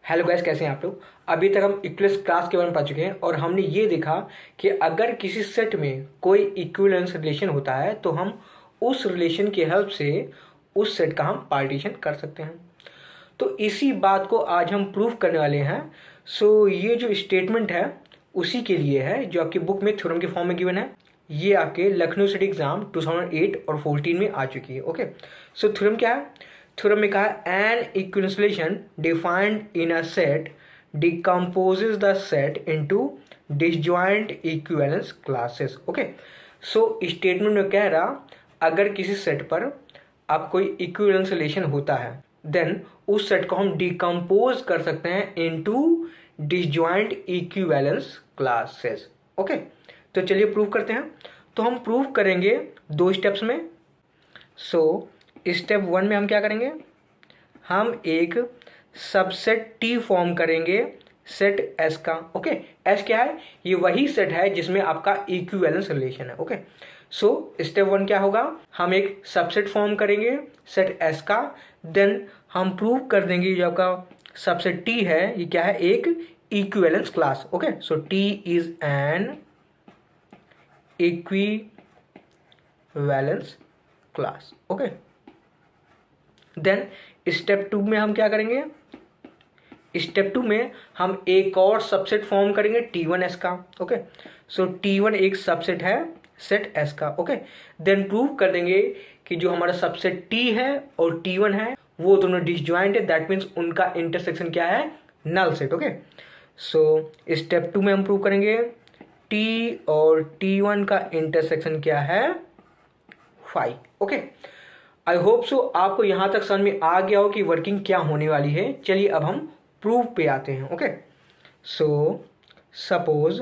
Hello guys, कैसे हैं आप लोग। अभी तक हम इक्विवेलेंस क्लास के बारे में पढ़ चुके हैं और हमने ये देखा कि अगर किसी सेट में कोई इक्विवेलेंस रिलेशन होता है तो हम उस रिलेशन की हेल्प से उस सेट का हम पार्टीशन कर सकते हैं। तो इसी बात को आज हम प्रूव करने वाले हैं। सो ये जो स्टेटमेंट है उसी के लिए है जो आपकी बुक में थ्योरम के फॉर्म में गिवन है। ये आपके लखनऊ सिटी एग्जाम 2008 और 14 में आ चुकी है। ओके, सो थ्योरम क्या है। थ्योरम में कहा N equivalence relation defined in a set decomposes the set into disjoint equivalence classes. Okay, so statement में कह रहा अगर किसी सेट पर अब कोई इक्विवेलेंस रिलेशन होता है देन उस सेट को हम डिकम्पोज कर सकते हैं into disjoint equivalence classes. Okay, तो चलिए प्रूव करते हैं। तो हम प्रूव करेंगे 2 स्टेप्स में। सो स्टेप 1 में हम क्या करेंगे, हम एक सबसेट टी फॉर्म करेंगे सेट एस का। ओके, एस क्या है, ये वही सेट है जिसमें आपका इक्विवेलेंस रिलेशन है। ओके, सो स्टेप 1 क्या होगा, हम एक सबसेट फॉर्म करेंगे सेट एस का। देन हम प्रूव कर देंगे जो आपका सबसेट टी है ये क्या है, एक equivalence class. Okay, so T is an equivalence class. Okay, then step 2 में हम क्या करेंगे, स्टेप 2 में हम एक और सबसेट फॉर्म करेंगे T1S का। ओके, सो T1 एक सबसेट है सेट S का। ओके, देन प्रूव कर देंगे कि जो हमारा सबसेट T है और T1 है वो दोनों डिसजॉइंट है, दैट मीन्स उनका इंटरसेक्शन क्या है, null set. Okay, so step 2 में हम प्रूव करेंगे T और T1 का इंटरसेक्शन क्या है, 5। ओके, आई होप सो आपको यहां तक समझ में आ गया हो कि वर्किंग क्या होने वाली है। चलिए अब हम प्रूफ पे आते हैं। Okay, so suppose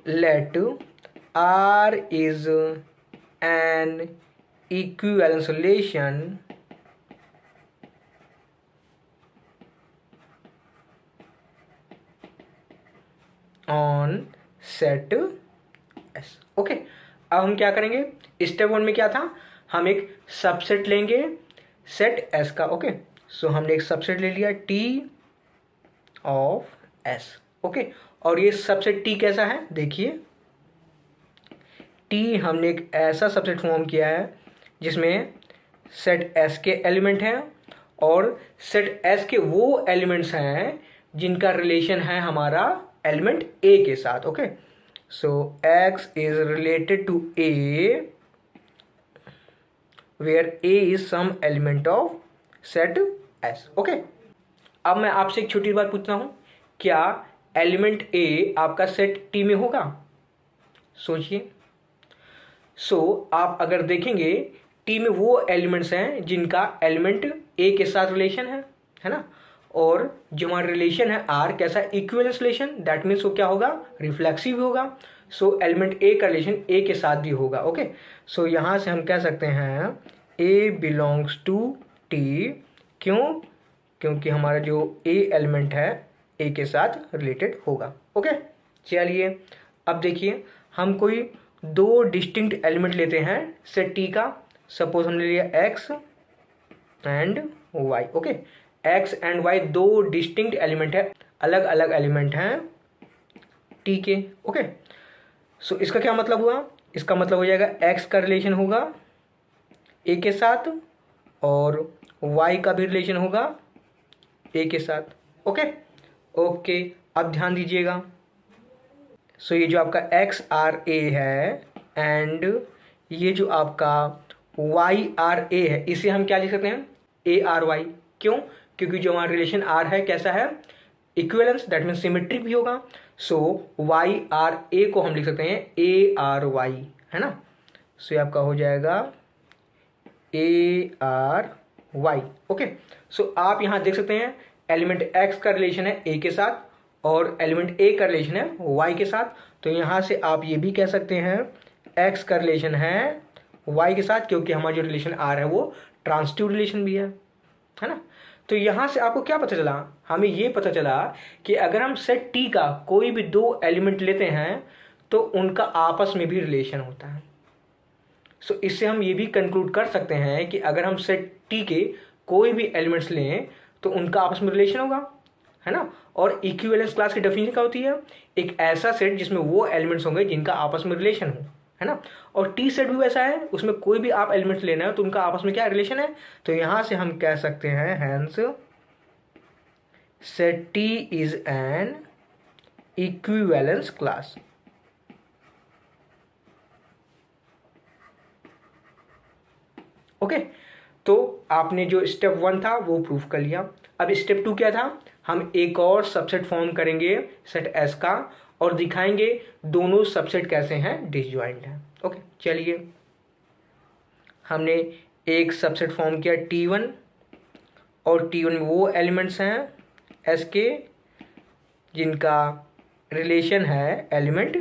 let R is an equivalence relation on set S. Okay, अब हम क्या करेंगे, स्टेप 1 में क्या था, हम एक सबसेट लेंगे सेट एस का। ओके, सो हमने एक सबसेट ले लिया टी ऑफ एस। ओके, और ये सबसेट टी कैसा है, देखिए टी हमने एक ऐसा सबसेट फॉर्म किया है जिसमें सेट एस के एलिमेंट हैं और सेट एस के वो एलिमेंट्स हैं जिनका रिलेशन है हमारा एलिमेंट ए के साथ। Okay, so X is related to A where A is some element of set S. Okay, अब मैं आपसे एक छोटी बात पूछता हूं, क्या एलिमेंट A आपका सेट T में होगा, सोचिए। सो आप अगर देखेंगे T में वो एलिमेंट्स हैं जिनका एलिमेंट A के साथ रिलेशन है ना, और जो हमारा रिलेशन है R कैसा, इक्विवेलेंस रिलेशन, दैट मीन्स वो क्या होगा, रिफ्लेक्सिव होगा। सो एलिमेंट A का रिलेशन A के साथ भी होगा। ओके, सो यहां से हम कह सकते हैं A बिलोंग्स टू T। क्यों, क्योंकि हमारा जो A एलिमेंट है A के साथ रिलेटेड होगा। ओके, चलिए अब देखिए हम कोई 2 डिस्टिंक्ट एलिमेंट लेते हैं सेट T का। सपोज हमने लिया X and Y। Okay, X and Y 2 distinct element है, अलग अलग एलिमेंट हैं T के। ओके, सो इसका क्या मतलब हुआ, इसका मतलब हो जाएगा X का रिलेशन होगा A के साथ और Y का भी रिलेशन होगा A के साथ। ओके ओके, अब ध्यान दीजिएगा। सो ये जो आपका XRA है एंड ये जो आपका YRA है, इसे हम क्या लिख सकते हैं, ARY। क्यों, क्योंकि जो हमारा रिलेशन R है कैसा है, इक्विवेलेंस, दैट मीन्स सिमेट्रिक भी होगा। सो YRA को हम लिख सकते हैं ARY, है ना। सो ये आपका हो जाएगा ARY। ओके, सो आप यहां देख सकते हैं एलिमेंट X का रिलेशन है A के साथ और एलिमेंट A का रिलेशन है Y के साथ। तो यहां से आप ये भी कह सकते हैं X का रिलेशन है Y के साथ, क्योंकि हमारा जो रिलेशन R है वो ट्रांसिटिव रिलेशन भी है ना। तो यहां से आपको क्या पता चला, हमें ये पता चला कि अगर हम सेट T का कोई भी 2 एलिमेंट लेते हैं तो उनका आपस में भी रिलेशन होता है। सो इससे हम ये भी कंक्लूड कर सकते हैं कि अगर हम सेट T के कोई भी एलिमेंट्स लें तो उनका आपस में रिलेशन होगा, है ना। और इक्विवेलेंस क्लास की डेफिनेशन क्या होती है, एक ऐसा सेट जिसमें वो एलिमेंट्स होंगे जिनका आपस में रिलेशन हो, है ना। और टी सेट भी वैसा है, उसमें कोई भी आप एलिमेंट्स लेना है तो उनका आपस में क्या रिलेशन है। तो यहां से हम कह सकते हैं hence set T is an equivalence class. Okay, तो आपने जो स्टेप 1 था वो प्रूव कर लिया। अब स्टेप 2 क्या था, हम एक और सबसेट फॉर्म करेंगे सेट एस का और दिखाएंगे दोनों सबसेट कैसे हैं, डिसजॉइंट हैं। ओके, चलिए हमने एक सबसेट फॉर्म किया T1 और T1 में वो एलिमेंट्स हैं एस के जिनका रिलेशन है एलिमेंट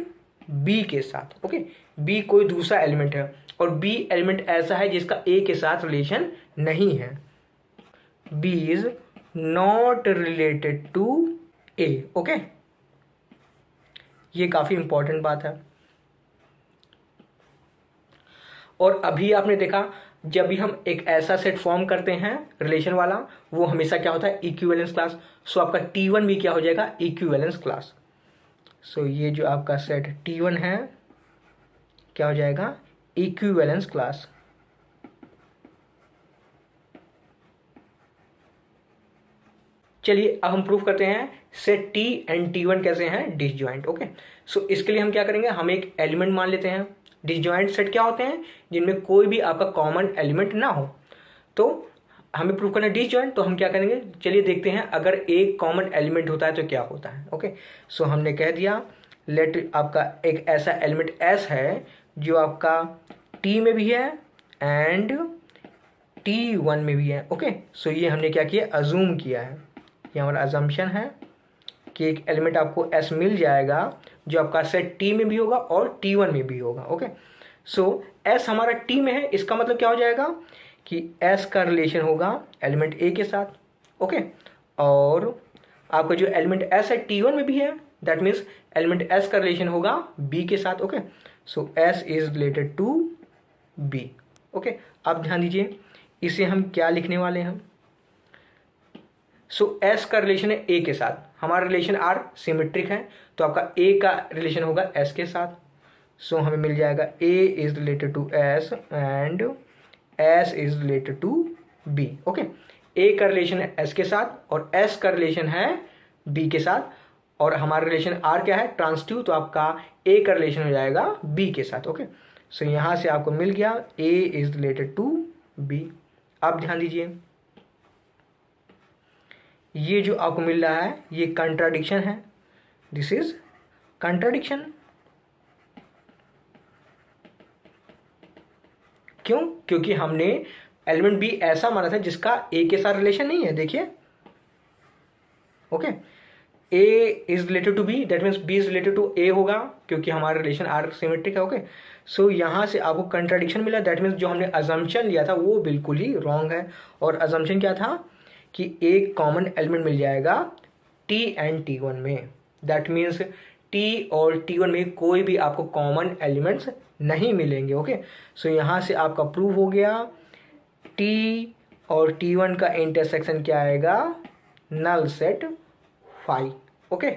बी के साथ। ओके, बी कोई दूसरा एलिमेंट है और बी एलिमेंट ऐसा है जिसका ए के साथ रिलेशन नहीं है। B is not related to A. Okay, ये काफी इंपॉर्टेंट बात है। और अभी आपने देखा जब भी हम एक ऐसा सेट फॉर्म करते हैं रिलेशन वाला, वो हमेशा क्या होता है, इक्विवेलेंस क्लास। सो आपका T1 भी क्या हो जाएगा, इक्विवेलेंस क्लास। सो ये जो आपका सेट T1 है क्या हो जाएगा, इक्विवेलेंस क्लास। चलिए अब हम प्रूफ करते हैं सेट T एंड T1 कैसे हैं डिसजॉइंट। ओके, सो इसके लिए हम क्या करेंगे, हम एक एलिमेंट मान लेते हैं। डिसजॉइंट सेट क्या होते हैं, जिनमें कोई भी आपका कॉमन एलिमेंट ना हो। तो हमें प्रूफ करना है डिसजॉइंट, तो हम क्या करेंगे, चलिए देखते हैं अगर एक कॉमन एलिमेंट होता है तो क्या होता है। ओके, सो हमने कह दिया लेट आपका एक ऐसा एलिमेंट S है जो आपका T में भी है एंड T1 में भी है। ओके, सो ये हमने क्या किया, अजूम किया है, ये हमारा अजम्पशन है कि एक एलिमेंट आपको S मिल जाएगा जो आपका सेट T में भी होगा और T1 में भी होगा। ओके, सो S हमारा T में है, इसका मतलब क्या हो जाएगा कि S का रिलेशन होगा एलिमेंट A के साथ। ओके, और आपका जो एलिमेंट S है T1 में भी है, दैट मीन्स एलिमेंट S का रिलेशन होगा B के साथ। Okay, so S is related to B। Okay, अब ध्यान दीजिए इसे हम क्या लिखने वाले हैं। सो S का रिलेशन है A के साथ, हमारा रिलेशन R सिमेट्रिक है, तो आपका A का रिलेशन होगा S के साथ। सो हमें मिल जाएगा A is related to S and S is related to B। Okay, A का रिलेशन है S के साथ और S का रिलेशन है B के साथ, और हमारा रिलेशन R क्या है, ट्रांसिटिव, तो आपका A का रिलेशन हो जाएगा B के साथ। ओके, सो यहां से आपको मिल गया A is related to B। अब ध्यान दीजिए ये जो आपको मिल रहा है ये कंट्राडिक्शन है, दिस इज कंट्राडिक्शन। क्यों, क्योंकि हमने एलिमेंट बी ऐसा माना था जिसका ए के साथ रिलेशन नहीं है। देखिए, okay, A is related to B, that means B is related to A होगा क्योंकि हमारा रिलेशन आर सिमेट्रिक है। ओके, सो यहां से आपको कंट्राडिक्शन मिला, दैट मीन्स जो हमने अजम्पशन लिया था वो बिल्कुल ही रॉन्ग है। और अजम्पशन क्या था कि एक कॉमन एलिमेंट मिल जाएगा T एंड T1 में, दैट मीन्स T और T1 में कोई भी आपको कॉमन एलिमेंट्स नहीं मिलेंगे। ओके, सो यहाँ से आपका प्रूव हो गया T और T1 का इंटरसेक्शन क्या आएगा, नल सेट फाई। ओके,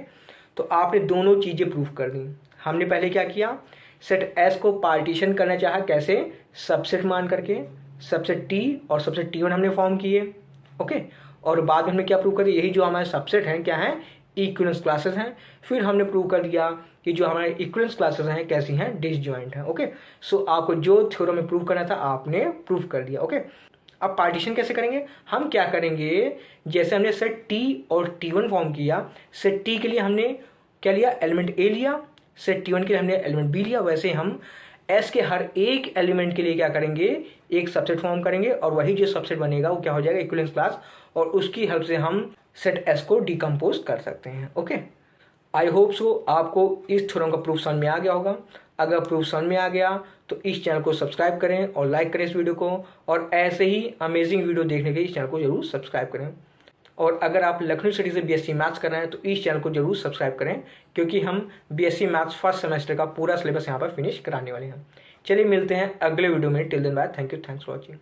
तो आपने दोनों चीज़ें प्रूव कर दी। हमने पहले क्या किया, सेट S को पार्टीशन करना चाहा, कैसे, सबसेट मान करके, सबसेट T और सबसेट T1 हमने फॉर्म किए। ओके, और बाद में हमने क्या प्रूव कर दिया, यही जो हमारे सबसेट हैं क्या हैं, इक्विवेलेंस क्लासेस हैं। फिर हमने प्रूव कर दिया कि जो हमारे इक्विवेलेंस क्लासेस हैं कैसी हैं, डिसजॉइंट हैं। ओके, सो आपको जो थ्योरम में प्रूव करना था आपने प्रूव कर दिया। ओके, अब पार्टीशन कैसे करेंगे, हम क्या करेंगे, जैसे हमने सेट T और T1 फॉर्म किया, सेट T के लिए हमने क्या लिया, एलिमेंट A लिया, सेट T1 के लिए हमने एलिमेंट B लिया, वैसे हम S के हर एक एलिमेंट के लिए क्या करेंगे, एक सबसेट फॉर्म करेंगे और वही जो सबसेट बनेगा वो क्या हो जाएगा, इक्विवेलेंस क्लास, और उसकी हेल्प से हम सेट S को डिकम्पोज कर सकते हैं। ओके, आई होप सो आपको इस थ्योरम का प्रूफ समझ में आ गया होगा। अगर प्रूफ समझ में आ गया तो इस चैनल को सब्सक्राइब करें और लाइक करें इस वीडियो को, और ऐसे ही अमेजिंग वीडियो देखने के लिए इस चैनल को जरूर सब्सक्राइब करें। और अगर आप लखनऊ सिटी से BSc मैथ्स कर रहे हैं तो इस चैनल को जरूर सब्सक्राइब करें, क्योंकि हम BSc मैथ्स फर्स्ट सेमेस्टर का पूरा सिलेबस यहाँ पर फिनिश कराने वाले हैं। चलिए मिलते हैं अगले वीडियो में, till then bye, thank you, thanks for watching.